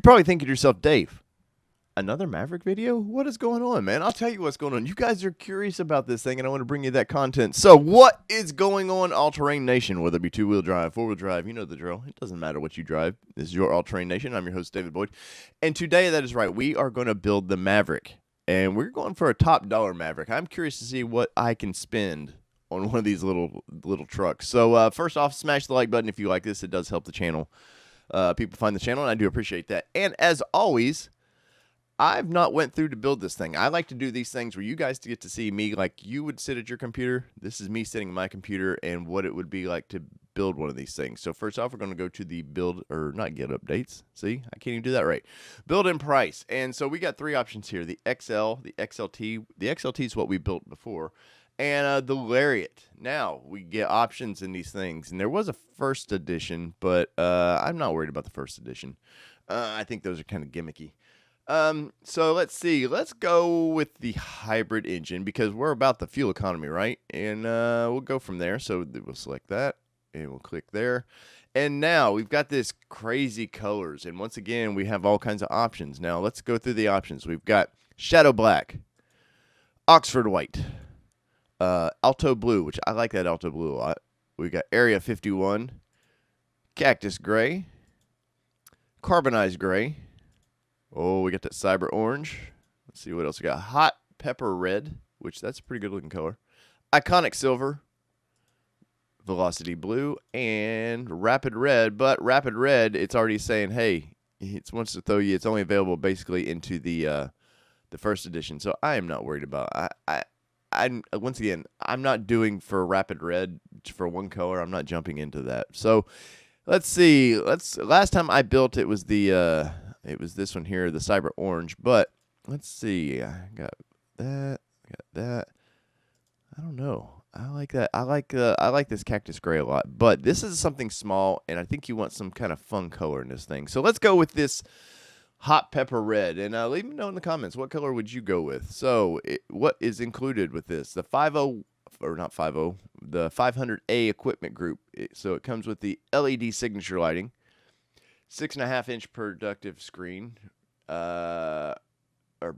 probably thinking to yourself, Dave, another Maverick video? What is going on, man? I'll tell you what's going on. You guys are curious about this thing, and I want to bring you that content. So what is going on, All-Terrain Nation? Whether it be two-wheel drive, four-wheel drive, you know the drill. It doesn't matter what you drive. This is your All-Terrain Nation. I'm your host, David Boyd. And today, that is right, we are going to build the Maverick. And we're going for a top dollar Maverick. I'm curious to see what I can spend on one of these little trucks. So first off, smash the like button if you like this. It does help the channel. People find the channel, and I do appreciate that. And as always, I've not went through to build this thing. I like to do these things where you guys get to see me like you would sit at your computer. This is me sitting at my computer and what it would be like to build one of these things. So first off, we're going to go to the build, or not get updates. See, I can't even do that right. Build and price. And so we got three options here. The XL, the XLT. The XLT is what we built before. And the Lariat. Now, we get options in these things. And there was a first edition, but I'm not worried about the first edition. I think those are kind of gimmicky. So let's see. Let's go with the hybrid engine because we're about the fuel economy, right? And we'll go from there. So we'll select that and we'll click there. And now we've got this crazy colors. And once again, we have all kinds of options. Now let's go through the options. We've got Shadow Black, Oxford White, Alto Blue, which I like that Alto Blue a lot. We got Area 51, Cactus Gray, Carbonized Gray. Oh, we got that Cyber Orange. Let's see what else we got. Hot Pepper Red, which that's a pretty good looking color. Iconic Silver, Velocity Blue, and Rapid Red. But Rapid Red, it's already saying, hey, it wants to throw you. It's only available basically into the first edition. So I am not worried about. I'm once again, I'm not doing for Rapid Red for one color. I'm not jumping into that. So let's see. Last time I built it was the. It was this one here, the Cyber Orange. But let's see. I got that. I got that. I don't know. I like that. I like this Cactus Gray a lot. But this is something small, and I think you want some kind of fun color in this thing. So let's go with this Hot Pepper Red. And leave me know in the comments, what color would you go with? So what is included with this? The 50, or not 50, the 500A equipment group. So it comes with the LED signature lighting. 6.5-inch productive screen, or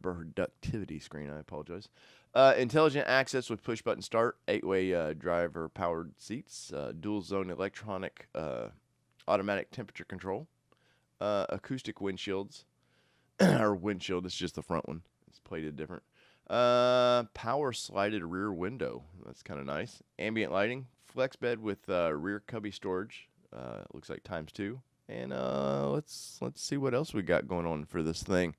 productivity screen, I apologize. Intelligent access with push-button start, 8-way driver-powered seats, dual-zone electronic automatic temperature control, acoustic windshields, or windshield, this is just the front one. It's plated different. Power-slided rear window, that's kind of nice. Ambient lighting, flex bed with rear cubby storage, looks like ×2. And let's see what else we got going on for this thing.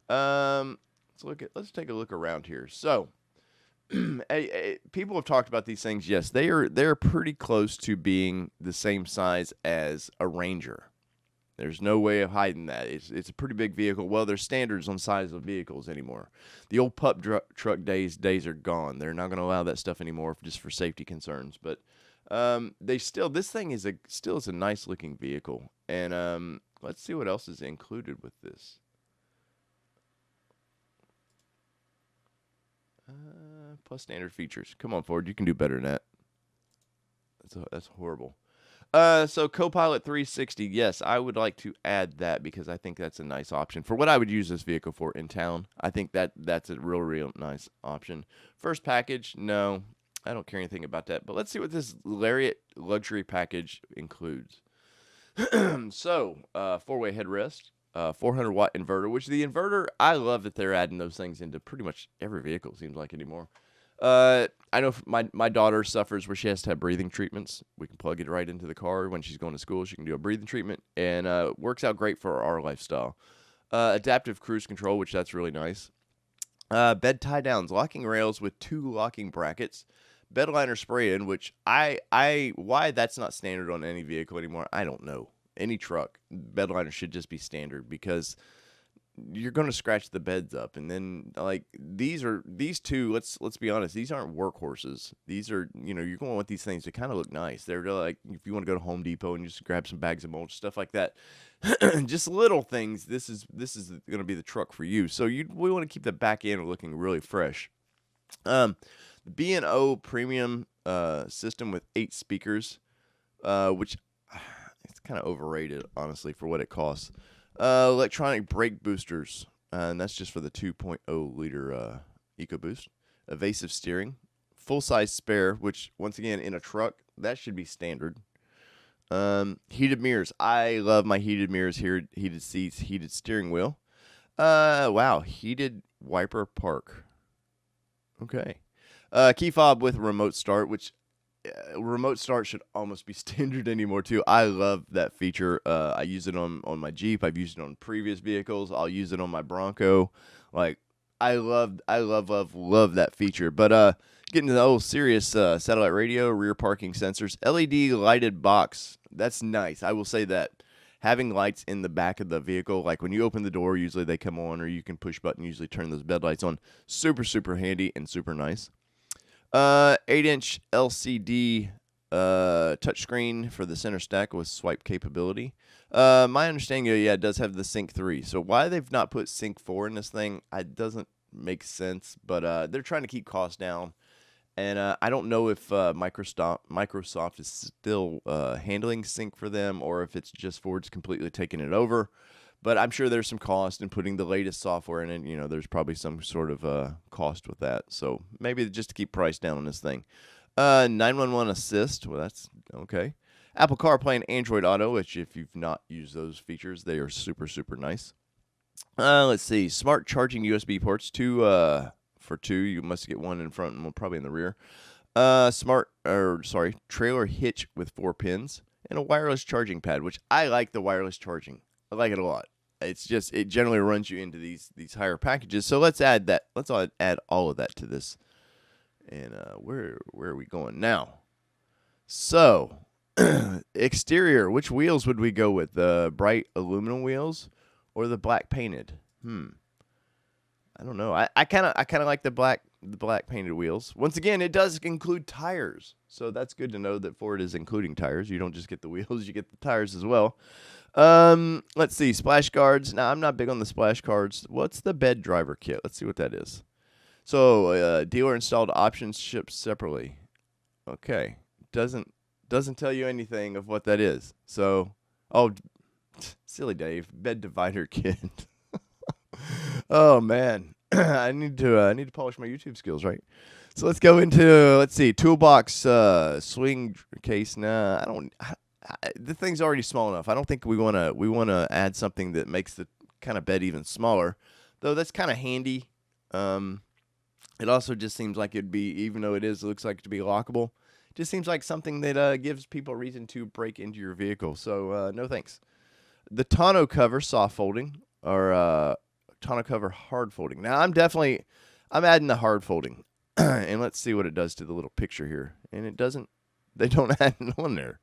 Let's take a look around here. So, people have talked about these things. Yes, they're pretty close to being the same size as a Ranger. There's no way of hiding that. It's a pretty big vehicle. Well, there's standards on size of vehicles anymore. The old pup truck days are gone. They're not going to allow that stuff anymore just for safety concerns. But this thing is still a nice looking vehicle. And let's see what else is included with this. Plus standard features. Come on, Ford, you can do better than that. That's horrible. So Copilot 360, yes, I would like to add that because I think that's a nice option for what I would use this vehicle for in town. I think that's a real nice option. First package, no, I don't care anything about that. But let's see what this Lariat luxury package includes. So, 4-way headrest, 400-watt inverter, which the inverter, I love that they're adding those things into pretty much every vehicle, it seems like, anymore. I know my daughter suffers where she has to have breathing treatments. We can plug it right into the car when she's going to school. She can do a breathing treatment, and works out great for our lifestyle. Adaptive cruise control, which that's really nice. Bed tie-downs, locking rails with 2 locking brackets. Bed liner spray-in, which why that's not standard on any vehicle anymore, I don't know. Any truck, bed liner should just be standard because you're going to scratch the beds up. And then, like, these two, let's be honest, these aren't workhorses. These are, you're going to want these things to kind of look nice. They're like, if you want to go to Home Depot and just grab some bags of mulch, stuff like that. Just little things. This is going to be the truck for you. So we want to keep the back end looking really fresh. The B&O premium system with 8 speakers, which it's kind of overrated, honestly, for what it costs. Electronic brake boosters, and that's just for the 2.0 liter EcoBoost. Evasive steering, full-size spare, which once again in a truck that should be standard. Heated mirrors. I love my heated mirrors here. Heated seats, heated steering wheel. Wow, heated wiper park. Okay. Key fob with remote start, which remote start should almost be standard anymore too. I love that feature. I use it on my Jeep. I've used it on previous vehicles. I'll use it on my Bronco. Like I love that feature. But getting to the old serious satellite radio, rear parking sensors, LED lighted box. That's nice. I will say that. Having lights in the back of the vehicle, like when you open the door, usually they come on, or you can push button, usually turn those bed lights on. Super, super handy and super nice. 8-inch LCD touchscreen for the center stack with swipe capability. My understanding, yeah, it does have the Sync 3. So why they've not put Sync 4 in this thing, it doesn't make sense. But they're trying to keep costs down. And I don't know if Microsoft is still handling Sync for them, or if it's just Ford's completely taking it over. But I'm sure there's some cost in putting the latest software in it. You know, there's probably some sort of cost with that. So maybe just to keep price down on this thing. 911 Assist. Well, that's okay. Apple CarPlay and Android Auto, which if you've not used those features, they are super, super nice. Let's see. Smart charging USB ports. For two, you must get one in front and one probably in the rear. Trailer hitch with 4 pins and a wireless charging pad, which I like the wireless charging. I like it a lot. It's just, it generally runs you into these higher packages. So let's add that. Let's add all of that to this. And where are we going now? So exterior, which wheels would we go with? The bright aluminum wheels or the black painted? I don't know. I kind of like the black painted wheels. Once again, it does include tires, so that's good to know that Ford is including tires. You don't just get the wheels, you get the tires as well. Let's see, splash guards. Now, I'm not big on the splash guards. What's the bed driver kit? Let's see what that is. So, dealer installed options shipped separately. Okay, doesn't tell you anything of what that is. So, silly Dave, bed divider kit. Oh man, I need to polish my YouTube skills, right? So let's go into toolbox swing case. Nah, the thing's already small enough. I don't think we wanna add something that makes the kind of bed even smaller, though. That's kind of handy. It also just seems like it'd be, even though it looks like to be lockable, it just seems like something that gives people a reason to break into your vehicle. So no thanks. The tonneau cover soft folding or tonneau cover hard folding. Now I'm adding the hard folding, and let's see what it does to the little picture here. And they don't add it on there,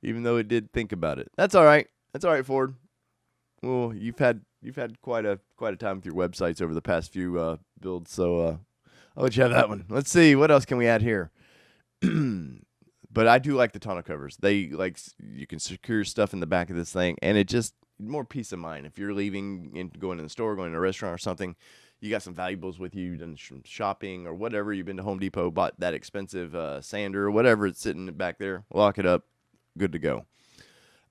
even though it did think about it. That's all right. That's all right, Ford. Well, you've had quite a time with your websites over the past few builds, so I'll let you have that one. Let's see what else can we add here. But I do like the tonneau covers. You can secure stuff in the back of this thing, and it just more peace of mind. If you're leaving and going to the store, going to a restaurant or something, you got some valuables with you, you've done some shopping or whatever, you've been to Home Depot, bought that expensive sander or whatever, it's sitting back there, lock it up, good to go.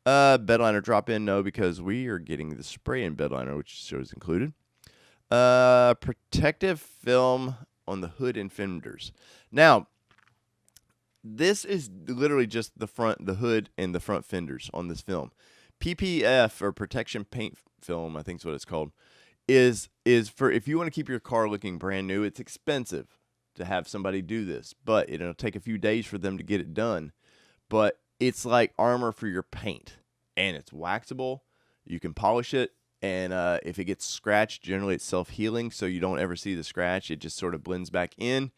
Bed liner drop in, no, because we are getting the spray-in bed liner, which shows included. Protective film on the hood and fenders. Now, this is literally just the hood and the front fenders on this film. PPF, or protection paint film, I think is what it's called, is for if you want to keep your car looking brand new. It's expensive to have somebody do this, but it'll take a few days for them to get it done. But it's like armor for your paint, and it's waxable. You can polish it, and if it gets scratched, generally it's self-healing, so you don't ever see the scratch. It just sort of blends back in.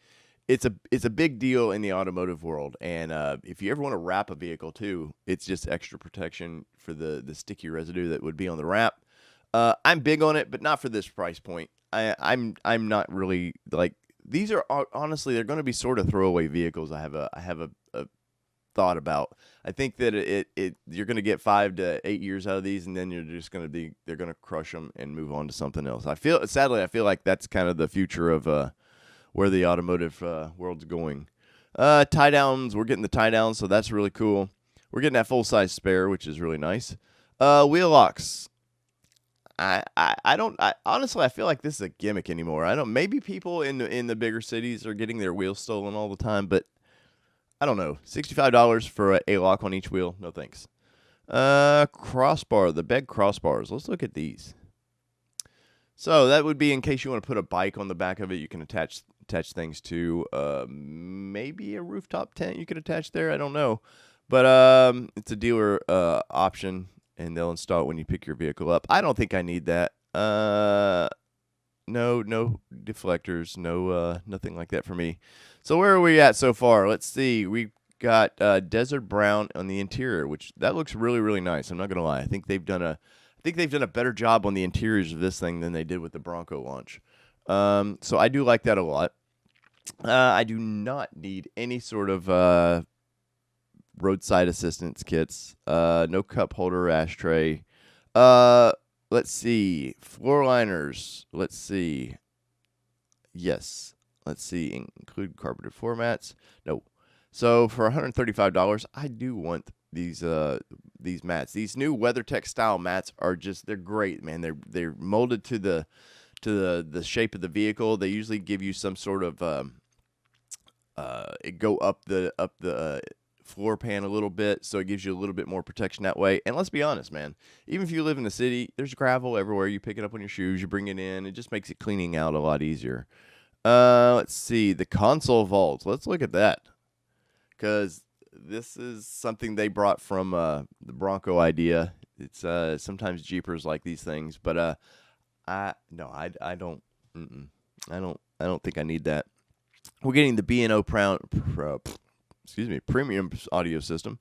It's a big deal in the automotive world, and if you ever want to wrap a vehicle too, it's just extra protection for the sticky residue that would be on the wrap. I'm big on it, but not for this price point. I'm not really like, these are honestly, they're going to be sort of throwaway vehicles. I have a thought about. I think that you're going to get 5 to 8 years out of these, and then they're going to crush them and move on to something else. Sadly, I feel like that's kind of the future of where the automotive world's going. Tie downs, we're getting the tie downs, so that's really cool. We're getting that full size spare, which is really nice. Wheel locks. I don't. Honestly, I feel like this is a gimmick anymore. I don't. Maybe people in the bigger cities are getting their wheels stolen all the time, but I don't know. $65 for a lock on each wheel. No thanks. Crossbar. The bed crossbars. Let's look at these. So that would be in case you want to put a bike on the back of it. You can attach things to. Maybe a rooftop tent you could attach there. I don't know, but it's a dealer option, and they'll install it when you pick your vehicle up. I don't think I need that. No deflectors, no nothing like that for me. So where are we at so far? Let's see. We got desert brown on the interior, which that looks really, really nice. I'm not gonna lie. I think they've done a better job on the interiors of this thing than they did with the Bronco launch. So I do like that a lot. I do not need any sort of roadside assistance kits. No cup holder, ashtray. Let's see. Floor liners. Let's see. Yes. Let's see. Include carpeted floor mats. No. So for $135, I do want these mats. These new WeatherTech style mats are they're great, man. They're molded to the shape of the vehicle. They usually give you some sort of it go up the floor pan a little bit, so it gives you a little bit more protection that way. And let's be honest, man, even if you live in the city, there's gravel everywhere. You pick it up on your shoes, you bring it in, it just makes it cleaning out a lot easier. Let's see, the console vaults. Let's look at that, because this is something they brought from the Bronco idea. It's sometimes Jeepers like these things, but I don't think I need that. We're getting the B&O premium audio system.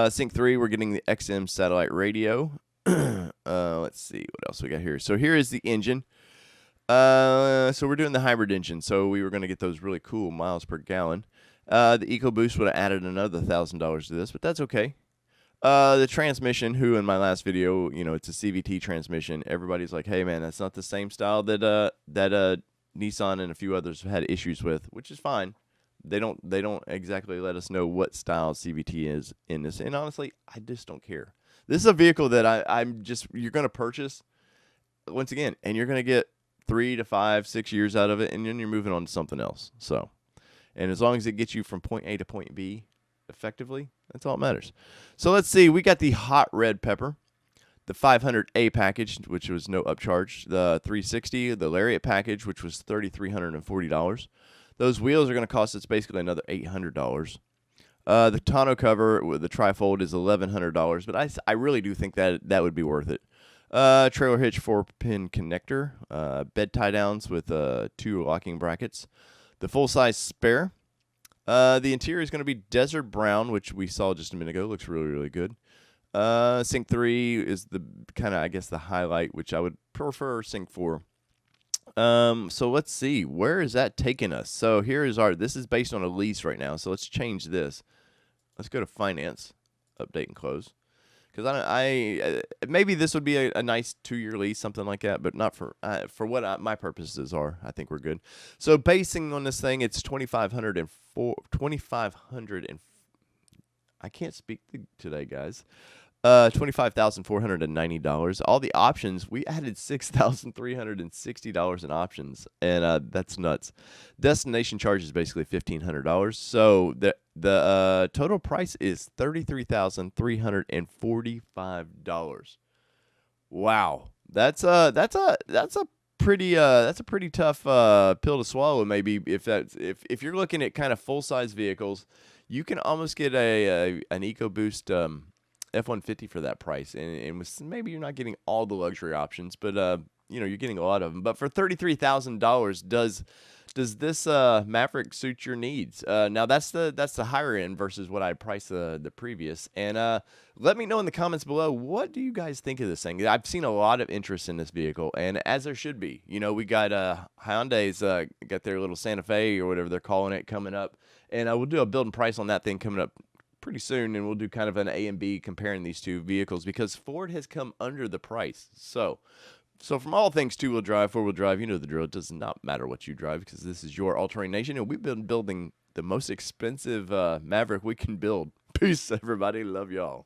Sync 3, we're getting the XM satellite radio. Let's see what else we got here. So here is the engine. So we're doing the hybrid engine. So we were going to get those really cool miles per gallon. The EcoBoost would have added another $1,000 to this, but that's okay. The transmission, in my last video, it's a CVT transmission. Everybody's like, hey man, that's not the same style that Nissan and a few others have had issues with, which is fine. They don't exactly let us know what style CVT is in this, and honestly, I just don't care. This is a vehicle that you're going to purchase once again, and you're going to get 3 to 5, 6 years out of it, and then you're moving on to something else. So, and as long as it gets you from point A to point B effectively, that's all that matters. So let's see. We got the hot red pepper, the 500A package, which was no upcharge, the 360, the Lariat package, which was $3,340. Those wheels are going to cost us basically another $800. The tonneau cover with the trifold is $1,100, but I really do think that would be worth it. Trailer hitch 4-pin connector, bed tie downs with 2 locking brackets, the full size spare. The interior is going to be desert brown, which we saw just a minute ago. Looks really, really good. Sync 3 is the kind of, I guess, the highlight, which I would prefer Sync 4. So let's see, where is that taking us? So here is this is based on a lease right now. So let's change this. Let's go to finance, update and close. Because maybe this would be a nice 2-year lease, something like that, but not for what my purposes are. I think we're good. So basing on this thing, it's $2,500. I can't speak today, guys. $25,490. All the options, we added $6,360 in options, and that's nuts. Destination charge is basically $1,500. So the total price is $33,345. Wow, that's a pretty tough pill to swallow. Maybe if you're looking at kind of full size vehicles, you can almost get an EcoBoost F-150 for that price, and maybe you're not getting all the luxury options, but you're getting a lot of them. But for $33,000, does this Maverick suit your needs? Now that's the higher end versus what I priced the previous. And let me know in the comments below, what do you guys think of this thing? I've seen a lot of interest in this vehicle, and as there should be. We got Hyundai's got their little Santa Fe or whatever they're calling it coming up, and we'll do a build and price on that thing coming up pretty soon, and we'll do kind of an A and B comparing these two vehicles, because Ford has come under the price. So from all things 2-wheel drive, 4-wheel drive, you know the drill. It does not matter what you drive, because this is your all-terrain nation, and we've been building the most expensive Maverick we can build. Peace, everybody. Love y'all.